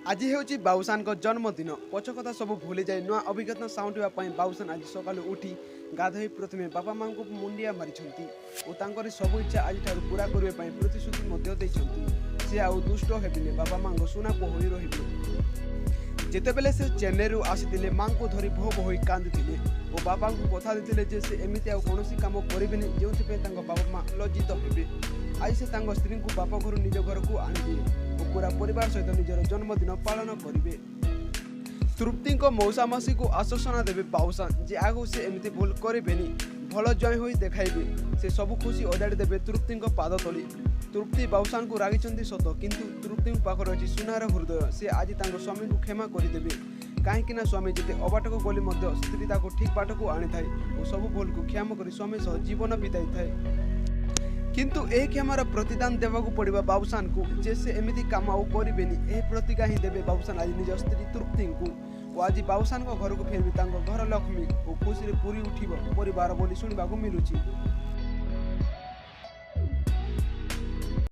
আজি ହେଉଛି ବାବୁସାନଙ୍କ ଜନ୍ମଦିନ। ପଛ କଥା ସବୁ ଭୁଲି ଯାଇ ନୂଆ ଅଭିଜ୍ଞତା ସାଉଁଟିବା ପାଇଁ ବାବୁସାନ ଆଜି ସକାଳୁ ଉଠି ଗାଧୋଇ ପ୍ରଥମେ ବାପା ମାଙ୍କୁ ମୁଣ୍ଡିଆ ମାରିଛନ୍ତି ଓ ତାଙ୍କରି ସବୁ ଇଚ୍ଛା ଆଜିଠାରୁ ପୁରା କରିବା ପାଇଁ ପ୍ରତିଶ୍ରୁତି ମଧ୍ୟ ଦେଇଛନ୍ତି। ସେ ଆଉ ଦୁଷ୍ଟ ହେବେନି, ବାପା ମାଙ୍କ ସୁନା ପୁଅ ହୋଇ ରହିବେ। ଯେତେବେଳେ ସେ ଚେନ୍ନାଇରୁ ଆସିଥିଲେ ମାଙ୍କୁ ଧରି ଭୋ ଭୋ ହୋଇ କାନ୍ଦିଥିଲେ ଓ ବାପାଙ୍କୁ କଥା ଦେଇଥିଲେ ଯେ ସେ ଏମିତି ଆଉ କୌଣସି କାମ କରିବେନି ଯେଉଁଥିପାଇଁ ତାଙ୍କ ବାପା ମା ଲଜ୍ଜିତ ହେବେ। ଆଜି ସେ ତାଙ୍କ ସ୍ତ୍ରୀଙ୍କୁ ବାପ ଘରୁ ନିଜ ଘରକୁ ଆଣିବେ ଓ ପୁରା ପରିବାର ସହିତ ନିଜର ଜନ୍ମଦିନ ପାଳନ କରିବେ। ତୃପ୍ତିଙ୍କ ମଉସା ମାଉସୀକୁ ଆଶ୍ୱାସନା ଦେବେ ବାବୁସାନ ଯେ ଆଗକୁ ସେ ଏମିତି ଭୁଲ କରିବେନି, ଭଲ ଜ୍ୱାଇଁ ହୋଇ ଦେଖାଇବେ। ସେ ସବୁ ଖୁସି ଅଜାଡ଼ି ଦେବେ ତୃପ୍ତିଙ୍କ ପାଦ ତଳେ। ତୃପ୍ତି ବାବୁସାନଙ୍କୁ ରାଗିଛନ୍ତି ସତ, କିନ୍ତୁ ତୃପ୍ତିଙ୍କ ପାଖରେ ଅଛି ସୁନାର ହୃଦୟ। ସେ ଆଜି ତାଙ୍କ ସ୍ୱାମୀଙ୍କୁ କ୍ଷମା କରିଦେବେ, କାହିଁକି ନା ସ୍ୱାମୀ ଯେତେ ଅବାଟକୁ ଗଲେ ମଧ୍ୟ ସ୍ତ୍ରୀ ତାକୁ ଠିକ୍ ବାଟକୁ ଆଣିଥାଏ ଓ ସବୁ ଭୁଲକୁ କ୍ଷମା କରି ସ୍ୱାମୀ ସହ ଜୀବନ ବିତାଇଥାଏ। କିନ୍ତୁ ଏହି କ୍ଷମାର ପ୍ରତିଦାନ ଦେବାକୁ ପଡ଼ିବ ବାବୁସାନଙ୍କୁ ଯେ ସେ ଏମିତି କାମ ଆଉ କରିବେନି। ଏହି ପ୍ରତିଜ୍ଞା ହିଁ ଦେବେ ବାବୁସାନ ଆଜି ନିଜ ସ୍ତ୍ରୀ ତୃପ୍ତିଙ୍କୁ ଓ ଆଜି ବାବୁସାନଙ୍କ ଘରକୁ ଫେରିବେ ତାଙ୍କ ଘର ଲକ୍ଷ୍ମୀ ଓ ଖୁସିରେ ପୁରି ଉଠିବ ପରିବାର ବୋଲି ଶୁଣିବାକୁ ମିଳୁଛି।